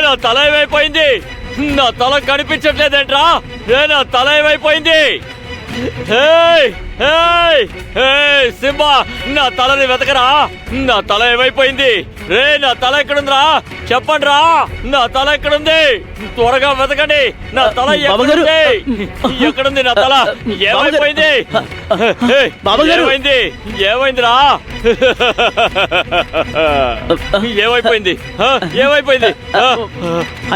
నా తల ఏమైపోయింది? నా తల కనిపించట్లేదేంట్రా? నా తల ఏమైపోయింది? సింబా, నా తలని వెతకరా. నా తల ఏమైపోయింది? నా తల ఎక్కడుందిరా? చెప్పండి రా, నా తల ఎక్కడుంది? త్వరగా వెతకండి. నా తల ఎక్కడుంది? ఎక్కడుంది నా తల? ఏమైపోయింది? ఏమైంది? ఏమైందిరా? ఏమైపోయింది? ఏమైపోయింది?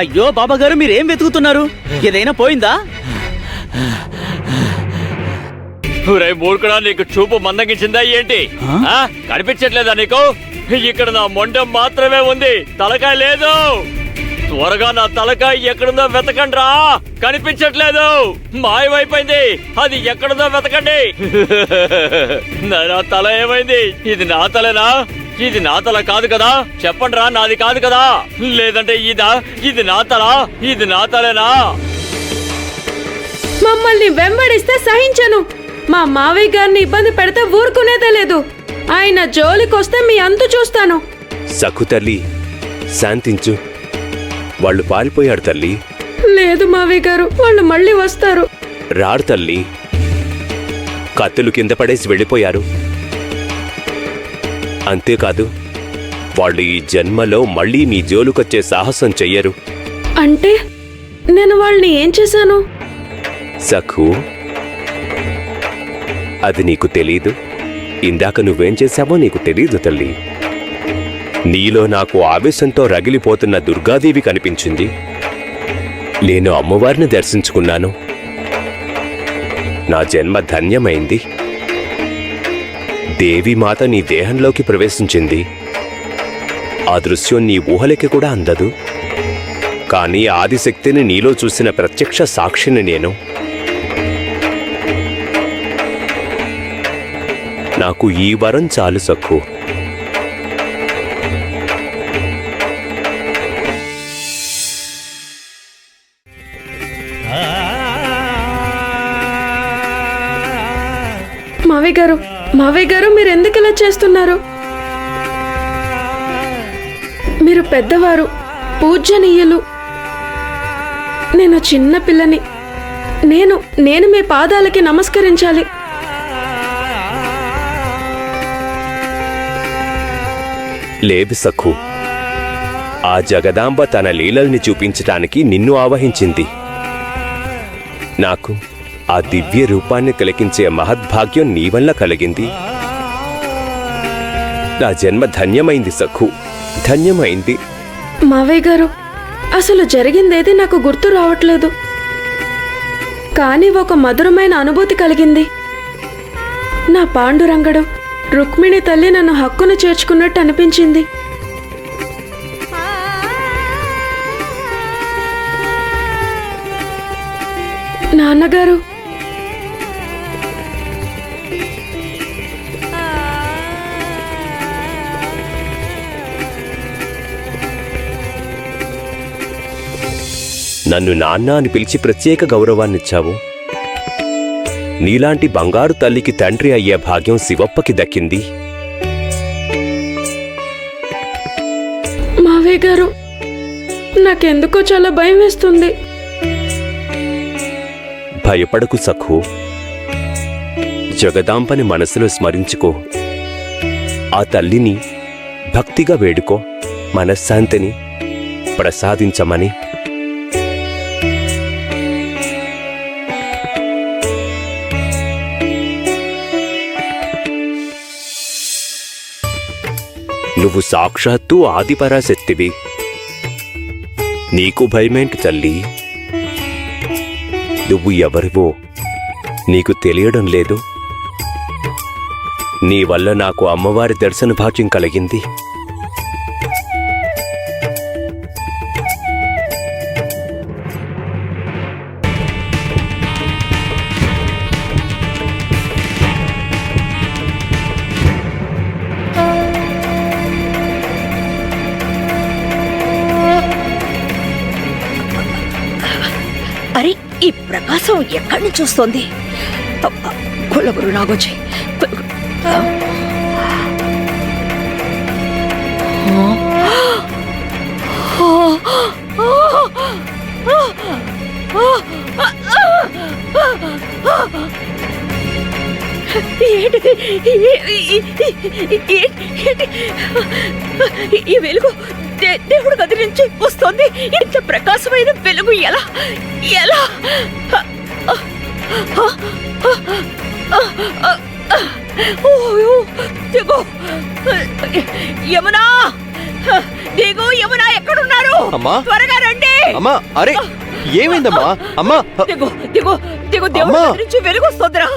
అయ్యో బాబా గారు, మీరేం వెతుకుతున్నారు? ఏదైనా పోయిందా? మూర్ఖుడా, నీకు చూపు మందగించిందా ఏంటి? కనిపించట్లేదా నీకు? ఇక్కడ నా మొండెం మాత్రమే ఉంది, తలకాయ లేదు. త్వరగా నా తలకాయ ఎక్కడుందో వెతకండి రా. కనిపించట్లేదు, మాయమైపోయింది. అది ఎక్కడుందో వెతకండి. నా తల ఏమైంది? ఇది నా తలేనా? ఇది నా తల కాదు కదా? చెప్పండి రా, నాది కాదు కదా? లేదంటే ఇది నా తల? ఇది నా తలేనా? మమ్మల్ని వెంబడిస్తే సహించను. మా మావయ్య గారిని ఇబ్బంది పెడితే ఊరుకునేదే లేదు. ఆయన జోలికొస్తే మీ అంతు చూస్తాను. సఖు తల్లి, శాంతించు. వాళ్ళు పారిపోయాడు తల్లి. లేదు మావయ్య గారు, వాళ్ళు మళ్ళీ వస్తారు. రాడు తల్లి, కత్తులు కింద పడేసి వెళ్ళిపోయారు. అంతేకాదు, వాళ్ళు ఈ జన్మలో మళ్ళీ మీ జోలుకొచ్చే సాహసం చెయ్యరు. అంటే నేను వాళ్ళని ఏం చేశాను? సఖు, అది నీకు తెలీదు. ఇందాక నువ్వేం చేశావో నీకు తెలీదు తల్లి. నీలో నాకు ఆవేశంతో రగిలిపోతున్న దుర్గాదేవి కనిపించింది. నేను అమ్మవారిని దర్శించుకున్నాను. నా జన్మ ధన్యమైంది. దేవీమాత నీ దేహంలోకి ప్రవేశించింది. ఆ దృశ్యం నీ ఊహలకి కూడా అందదు. కానీ ఆదిశక్తిని నీలో చూసిన ప్రత్యక్ష సాక్షిని నేను. నాకు ఈ వరం చాలు సఖు. మావయ్య గారు, మీరు ఎందుకు ఇలా చేస్తున్నారు? మీరు పెద్దవారు, పూజ్యనీయులు. నేను చిన్న పిల్లని. నేను మీ పాదాలకి నమస్కరించాలి. లేదు సఖు, ఆ జగదాంబ తన లీలల్ని చూపించటానికి నిన్ను ఆవహించింది. నాకు ఆ దివ్య రూపాన్ని తిలకించే మహద్భాగ్యం నీ వల్ల కలిగింది. నా జన్మ ధన్యమైంది సఖు, ధన్యమైంది. మావయ్య గారు, అసలు జరిగిందేది నాకు గుర్తు రావట్లేదు. కానీ ఒక మధురమైన అనుభూతి కలిగింది. నా పాండురంగడు, రుక్మిణి తల్లి నన్ను హక్కును చేర్చుకున్నట్టు అనిపించింది. నాన్నగారు, నన్ను నాన్న అని పిలిచి ప్రత్యేక గౌరవాన్నిచ్చావు. నీలాంటి బంగారు తల్లికి తండ్రి అయ్యే భాగ్యం శివప్పకి దక్కింది. మావయ్య గారు, నాకెందుకో చాలా భయం వేస్తుంది. భయపడకు సఖు. జగదాంబని మనసులో స్మరించుకో. ఆ తల్లిని భక్తిగా వేడుకో, మనశ్శాంతిని ప్రసాదించమని. నువ్వు సాక్షాత్తు ఆదిపరాశక్తివి. నీకు భయమేంటి తల్లి? నువ్వు ఎవరివో నీకు తెలియడం లేదు. నీ వల్ల నాకు అమ్మవారి దర్శన భాగ్యం కలిగింది. అరే, ఈ ప్రకాశం ఎక్కడి నుంచి వస్తోంది? కులగురు నాగోజీ, ఏంటిది? ఈ వెలుగు దేవుడు గది నుంచి వస్తుంది. ఇంత ప్రకాశమైన వెలుగు ఎలా ఎలా? దిగు యమునా, దిగు యమునా, ఎక్కడున్నారు? అమ్మా, త్వరగా రండి. అమ్మా, అరే ఏమైందమ్మా? అమ్మా, దిగు దిగు దిగు, దేవుడి అమ్మా! గది నుంచి వెలుగు వస్తుందిరా.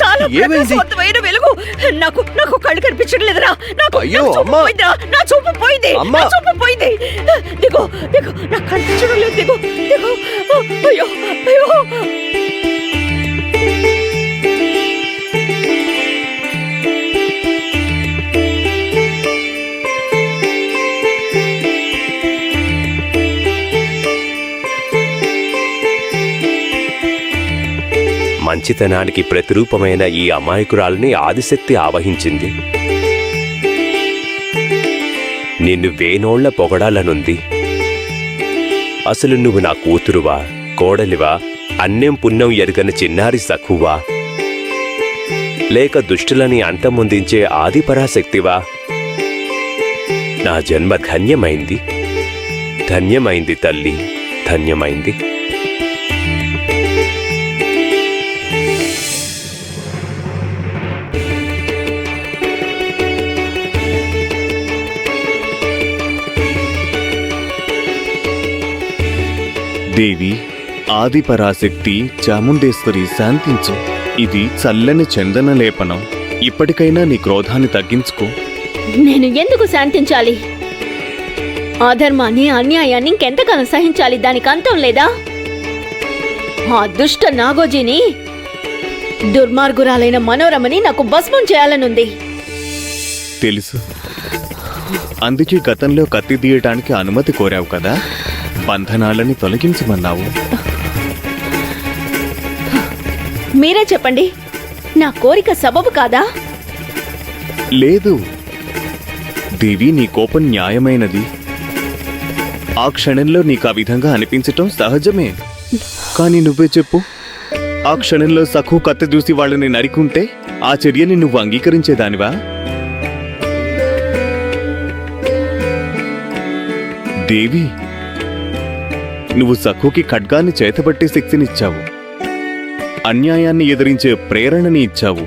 చాలా ఏమైంది? ప్రకాశవంతమైన వెలుగు. నాకు నాకు కళ్ళు కనిపించడం లేదురా. నాకు అయ్యో, నాకు చూపు అమ్మా! పోయిందిరా. నా చూపు పోయింది. అమ్మా! నా చూపు పోయింది. దిగు దిగు, నాకు కనిపించడం లేదు. దిగు దిగు. అయ్యో అయ్యో. మంచితనానికి ప్రతిరూపమైన ఈ అమాయకురాల్ని ఆదిశక్తి ఆవహించింది. నిన్ను వేనోళ్ల పొగడాలనుంది. అసలు నువ్వు నా కూతురువా, కోడలివా, అన్యం పుణ్యం ఎరుగని చిన్నారి సఖువా, లేక దుష్టులని అంతమొందించే ఆదిపరాశక్తివా? నా జన్మ ధన్యమైంది, ధన్యమైంది తల్లి, ధన్యమైంది. దేవి, ఆదిపరాశక్తి చాముండేశ్వరి, శాంతించు. ఇది చల్లని చందన లేపనం. ఇప్పటికైనా నీ క్రోధాన్ని తగ్గించుకో. నేను ఎందుకు శాంతించాలి? అధర్మాన్ని, అన్యాయాన్ని ఇంకెంతకాలం సహించాలి? దానికి అంతం లేదా? ఆ దుష్ట నాగోజీని, దుర్మార్గురాలైన మనోరమని నాకు భస్మం చేయాలనుంది. తెలుసు, అందుకే గతంలో కత్తి తీయటానికి అనుమతి కోరావు కదా. బంధనాలని తొలగించమన్నావు. మీరే చెప్పండి, నా కోరిక సబబు కాదా? లేదు దేవి, నీ కోపం న్యాయమైనది. ఆ క్షణంలో నీకు ఆ విధంగా అనిపించటం సహజమే. కానీ నువ్వే చెప్పు, ఆ క్షణంలో సఖు కత్తి దూసి వాళ్ళని నరికుంటే ఆ చర్యని నువ్వు అంగీకరించేదానివా? దేవి, నువ్వు సఖుకి ఖడ్గాన్ని చేతబట్టే శక్తినిచ్చావు, అన్యాయాన్ని ఎదిరించే ప్రేరణని ఇచ్చావు.